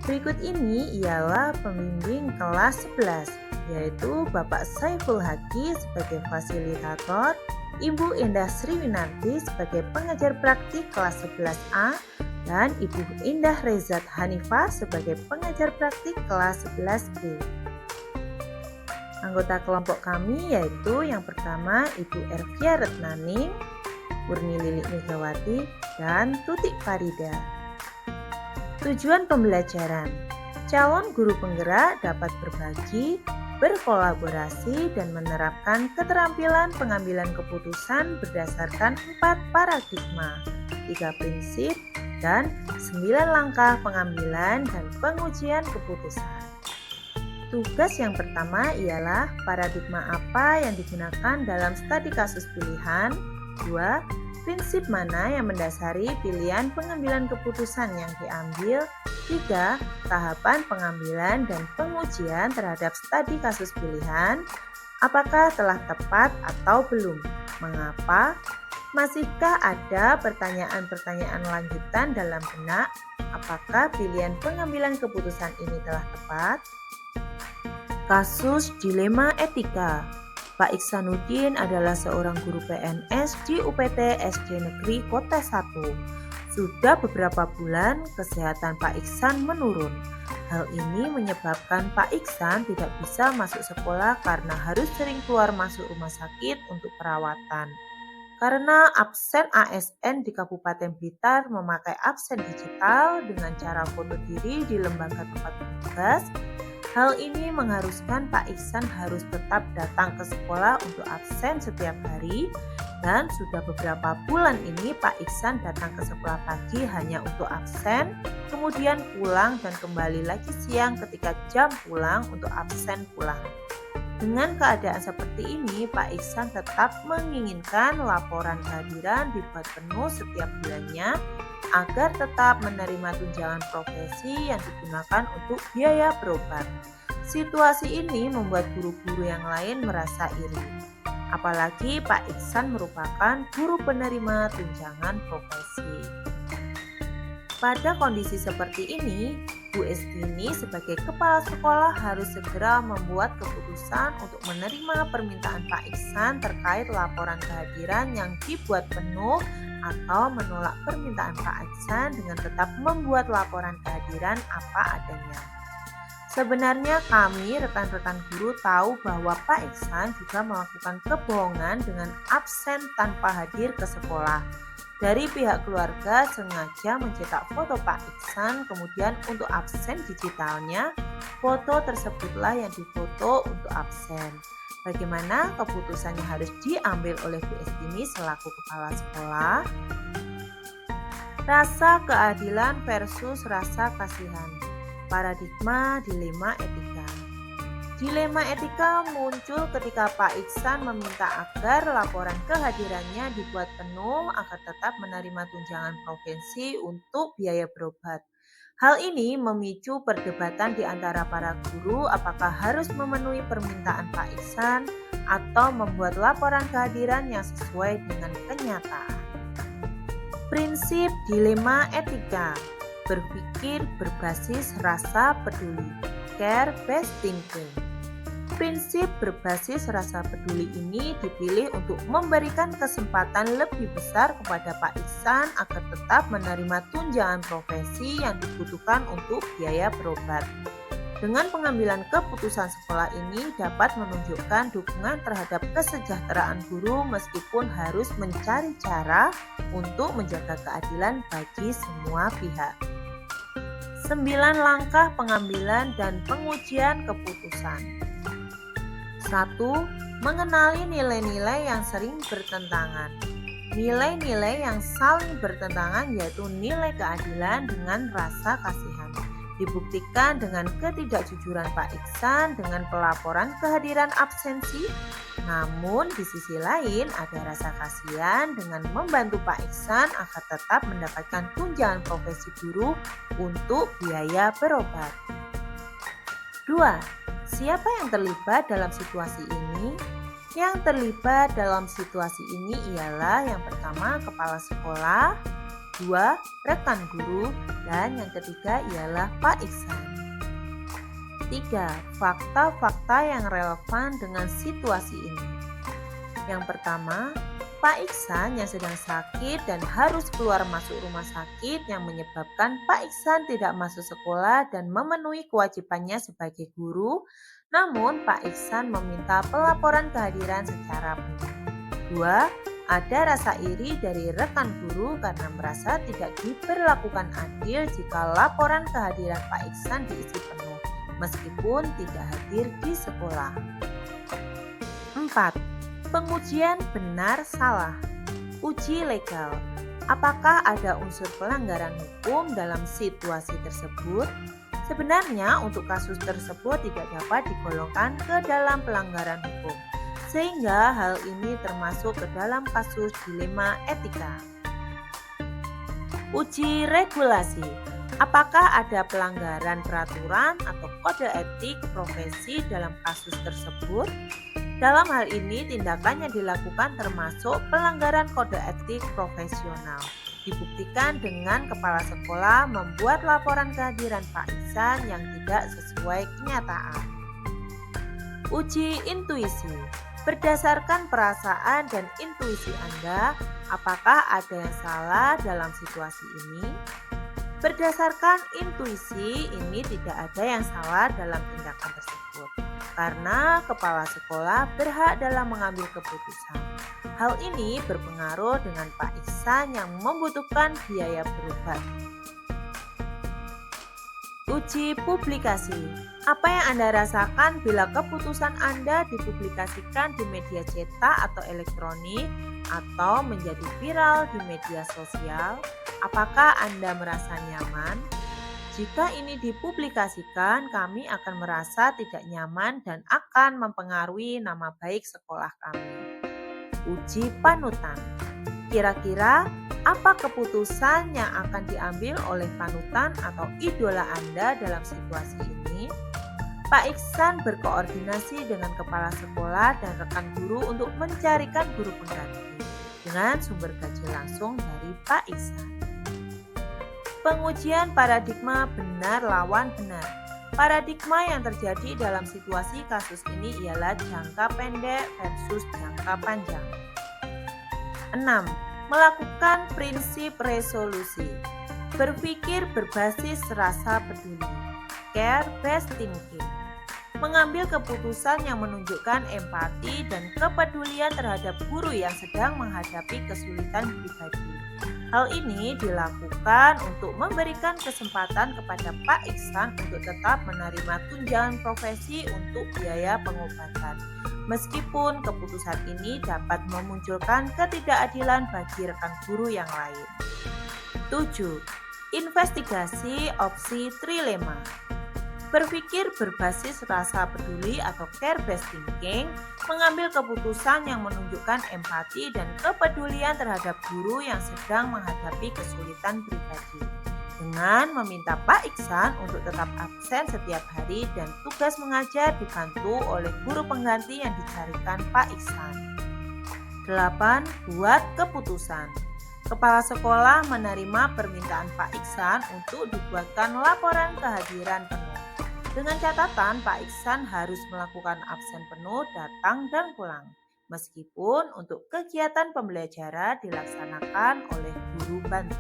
Berikut ini ialah pembimbing kelas 11, yaitu Bapak Saiful Haki sebagai fasilitator, Ibu Indah Sriwinarti sebagai pengajar praktik kelas 11A, dan Ibu Indah Rezat Hanifah sebagai pengajar praktik kelas 11B. Anggota kelompok kami yaitu yang pertama Ibu Ervia Retnaning, Murni Lilik Megawati, dan Tutik Farida. Tujuan pembelajaran: calon guru penggerak dapat berbagi, berkolaborasi, dan menerapkan keterampilan pengambilan keputusan berdasarkan 4 paradigma, 3 prinsip, dan 9 langkah pengambilan dan pengujian keputusan. Tugas yang pertama ialah paradigma apa yang digunakan dalam studi kasus pilihan. 2. Prinsip mana yang mendasari pilihan pengambilan keputusan yang diambil. 3. Tahapan pengambilan dan pengujian terhadap studi kasus pilihan. Apakah telah tepat atau belum? Mengapa? Masihkah ada pertanyaan-pertanyaan lanjutan dalam benak? Apakah pilihan pengambilan keputusan ini telah tepat? Kasus dilema etika. Pak Iksanuddin adalah seorang guru PNS di UPT SD Negeri Kota 1. Sudah beberapa bulan kesehatan Pak Iksan menurun. Hal ini menyebabkan Pak Iksan tidak bisa masuk sekolah karena harus sering keluar masuk rumah sakit untuk perawatan. Karena absen ASN di Kabupaten Blitar memakai absen digital dengan cara foto diri di lembaga tempat bertugas, hal ini mengharuskan Pak Iksan harus tetap datang ke sekolah untuk absen setiap hari, dan sudah beberapa bulan ini Pak Iksan datang ke sekolah pagi hanya untuk absen, kemudian pulang dan kembali lagi siang ketika jam pulang untuk absen pulang. Dengan keadaan seperti ini, Pak Iksan tetap menginginkan laporan kehadiran dibuat penuh setiap bulannya agar tetap menerima tunjangan profesi yang digunakan untuk biaya berobat. Situasi ini membuat guru-guru yang lain merasa iri. Apalagi Pak Iksan merupakan guru penerima tunjangan profesi. Pada kondisi seperti ini, Bu Estini sebagai kepala sekolah harus segera membuat keputusan untuk menerima permintaan Pak Iksan terkait laporan kehadiran yang dibuat penuh atau menolak permintaan Pak Iksan dengan tetap membuat laporan kehadiran apa adanya. Sebenarnya kami rekan-rekan guru tahu bahwa Pak Iksan juga melakukan kebohongan dengan absen tanpa hadir ke sekolah. Dari pihak keluarga sengaja mencetak foto Pak Iksan, kemudian untuk absen digitalnya, foto tersebutlah yang difoto untuk absen. Bagaimana keputusannya harus diambil oleh Bu Estini selaku kepala sekolah? Rasa keadilan versus rasa kasihan. Paradigma dilema etika. Dilema etika muncul ketika Pak Iksan meminta agar laporan kehadirannya dibuat penuh agar tetap menerima tunjangan profesi untuk biaya berobat. Hal ini memicu perdebatan di antara para guru apakah harus memenuhi permintaan Pak Iksan atau membuat laporan kehadiran yang sesuai dengan kenyataan. Prinsip dilema etika. Berpikir berbasis rasa peduli. Care-based thinking. Prinsip berbasis rasa peduli ini dipilih untuk memberikan kesempatan lebih besar kepada Pak Iksan agar tetap menerima tunjangan profesi yang dibutuhkan untuk biaya berobat. Dengan pengambilan keputusan sekolah ini dapat menunjukkan dukungan terhadap kesejahteraan guru meskipun harus mencari cara untuk menjaga keadilan bagi semua pihak. 9 langkah pengambilan dan pengujian keputusan. 1. Mengenali nilai-nilai yang sering bertentangan. Nilai-nilai yang saling bertentangan yaitu nilai keadilan dengan rasa kasihan. Dibuktikan dengan ketidakjujuran Pak Iksan dengan pelaporan kehadiran absensi. Namun di sisi lain ada rasa kasihan dengan membantu Pak Iksan agar tetap mendapatkan tunjangan profesi guru untuk biaya berobat. 2. Siapa yang terlibat dalam situasi ini? Yang terlibat dalam situasi ini ialah yang pertama kepala sekolah, 2. Rekan guru, dan yang ketiga ialah Pak Iksan. 3. Fakta-fakta yang relevan dengan situasi ini. Yang pertama, Pak Iksan yang sedang sakit dan harus keluar masuk rumah sakit yang menyebabkan Pak Iksan tidak masuk sekolah dan memenuhi kewajibannya sebagai guru, namun Pak Iksan meminta pelaporan kehadiran secara penuh. 2. Ada rasa iri dari rekan guru karena merasa tidak diperlakukan adil jika laporan kehadiran Pak Iksan diisi penuh, meskipun tidak hadir di sekolah. 4. Pengujian benar salah. Uji legal. Apakah ada unsur pelanggaran hukum dalam situasi tersebut? Sebenarnya untuk kasus tersebut tidak dapat digolongkan ke dalam pelanggaran hukum, sehingga hal ini termasuk ke dalam kasus dilema etika. Uji regulasi. Apakah ada pelanggaran peraturan atau kode etik profesi dalam kasus tersebut? Dalam hal ini, tindakan yang dilakukan termasuk pelanggaran kode etik profesional. Dibuktikan dengan kepala sekolah membuat laporan kehadiran Pak Iksan yang tidak sesuai kenyataan. Uji intuisi. Berdasarkan perasaan dan intuisi Anda, apakah ada yang salah dalam situasi ini? Berdasarkan intuisi ini tidak ada yang salah dalam tindakan tersebut, karena kepala sekolah berhak dalam mengambil keputusan. Hal ini berpengaruh dengan Pak Iksan yang membutuhkan biaya berobat. Uji publikasi. Apa yang Anda rasakan bila keputusan Anda dipublikasikan di media cetak atau elektronik atau menjadi viral di media sosial? Apakah Anda merasa nyaman? Jika ini dipublikasikan, kami akan merasa tidak nyaman dan akan mempengaruhi nama baik sekolah kami. Uji panutan. Kira-kira apa keputusan yang akan diambil oleh panutan atau idola Anda dalam situasi ini? Pak Iksan berkoordinasi dengan kepala sekolah dan rekan guru untuk mencarikan guru pengganti dengan sumber gaji langsung dari Pak Iksan. Pengujian paradigma benar lawan benar. Paradigma yang terjadi dalam situasi kasus ini ialah jangka pendek versus jangka panjang. 6. Melakukan prinsip resolusi. Berpikir berbasis rasa peduli. Care-based thinking. Mengambil keputusan yang menunjukkan empati dan kepedulian terhadap guru yang sedang menghadapi kesulitan pribadi. Hal ini dilakukan untuk memberikan kesempatan kepada Pak Iksan untuk tetap menerima tunjangan profesi untuk biaya pengobatan, meskipun keputusan ini dapat memunculkan ketidakadilan bagi rekan guru yang lain. 7. Investigasi opsi trilema. Berpikir berbasis rasa peduli atau care-based thinking, mengambil keputusan yang menunjukkan empati dan kepedulian terhadap guru yang sedang menghadapi kesulitan pribadi, dengan meminta Pak Iksan untuk tetap absen setiap hari dan tugas mengajar dibantu oleh guru pengganti yang dicarikan Pak Iksan. 8. Buat keputusan. Kepala sekolah menerima permintaan Pak Iksan untuk dibuatkan laporan kehadiran penuh. Dengan catatan Pak Iksan harus melakukan absen penuh datang dan pulang, meskipun untuk kegiatan pembelajaran dilaksanakan oleh guru bantu.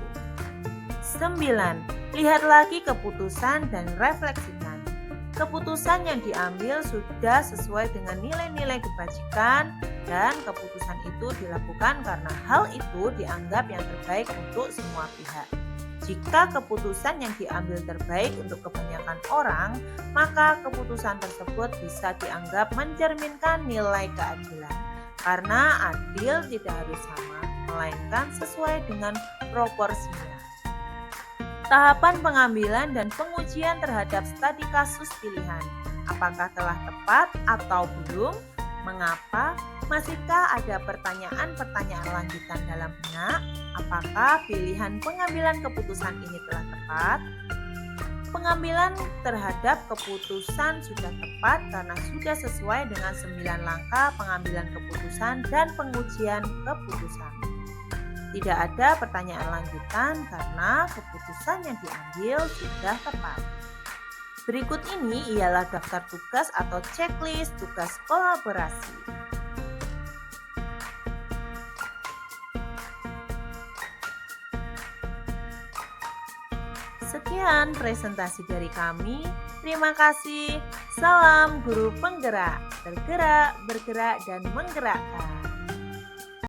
9. Lihat lagi keputusan dan refleksikan. Keputusan yang diambil sudah sesuai dengan nilai-nilai kebajikan dan keputusan itu dilakukan karena hal itu dianggap yang terbaik untuk semua pihak. Jika keputusan yang diambil terbaik untuk kebanyakan orang, maka keputusan tersebut bisa dianggap mencerminkan nilai keadilan. Karena adil tidak harus sama, melainkan sesuai dengan proporsinya. Tahapan pengambilan dan pengujian terhadap studi kasus pilihan. Apakah telah tepat atau belum? Mengapa? Masihkah ada pertanyaan-pertanyaan lanjutan dalam benak? Apakah pilihan pengambilan keputusan ini telah tepat? Pengambilan terhadap keputusan sudah tepat karena sudah sesuai dengan 9 langkah pengambilan keputusan dan pengujian keputusan. Tidak ada pertanyaan lanjutan karena keputusan yang diambil sudah tepat. Berikut ini ialah daftar tugas atau checklist tugas kolaborasi. Sekian presentasi dari kami. Terima kasih. Salam guru penggerak, tergerak, bergerak, dan menggerakkan.